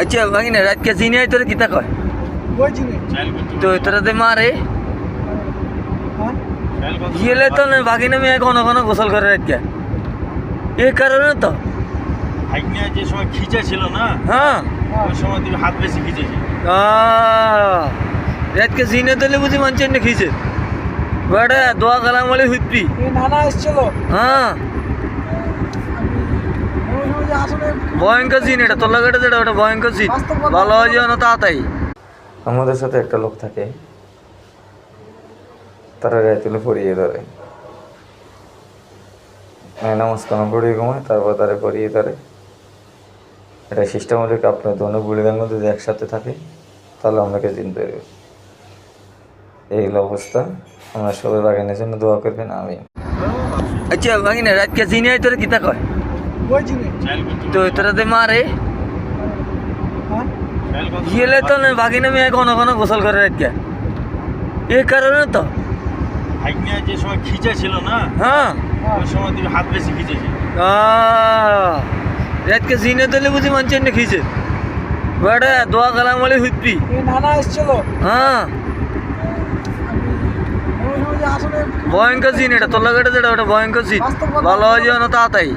আচ্ছা ভাগিনা রাতকে চিনি তোর কিতা কয় ওই চিনি তো তোরা দে মারে গেলে তো না ভাগিনা মেয়ে ঘন ঘন গোসল করে রাতকে এই কারণে তো ভাগ্নে যে সময় খিচে ছিল না হ্যাঁ ওই সময় তুমি হাত বেশি খিচেছি রাতকে চিনে দিলে বুঝি মানছেন না খিচে বেটা দোয়া কালাম বলে হুইপি এই নানা এসেছিল হ্যাঁ ওই সময় যে আসলে ভয়ঙ্কর সিন এটা তোর লাগে যেটা ওটা ভয়ঙ্কর সিন ভালো হয় যেন তাড়াতাড়ি আমাদের সাথে একটা লোক থাকে তারা গায়ে তুলে পরিয়ে ধরে নামাজ কালাম পড়িয়ে ঘুমায় তারপর তারা পরিয়ে ধরে এটা সিস্টেমেটিক আপনার দোনো বুড়িদের মধ্যে যদি একসাথে থাকে তাহলে আপনাকে চিনতে পারবে এই হলো অবস্থা আমরা সবাই বাগানের জন্য দোয়া করবেন আমি আচ্ছা বাগিনা রাতকে চিনি তোর কিতা কয় ওই চিনি তো তোরা দে মারে গেলে তো না ভাগিনা মেয়ে ঘন ঘন গোসল করে রাতকে এই কারণে তো ভাগ্নে যে সময় খিচে ছিল না হ্যাঁ ওই সময় তুমি হাত বেশি খিচেছি রাতকে চিনে দিলে বুঝি মানছেন না খিচে বেটা দোয়া কালাম বলে হুইপি এই নানা এসেছিল হ্যাঁ ওই সময় যে আসলে ভয়ঙ্কর সিন এটা তোর লাগে যেটা ওটা ভয়ঙ্কর সিন ভালো হয় যেন তাড়াতাড়ি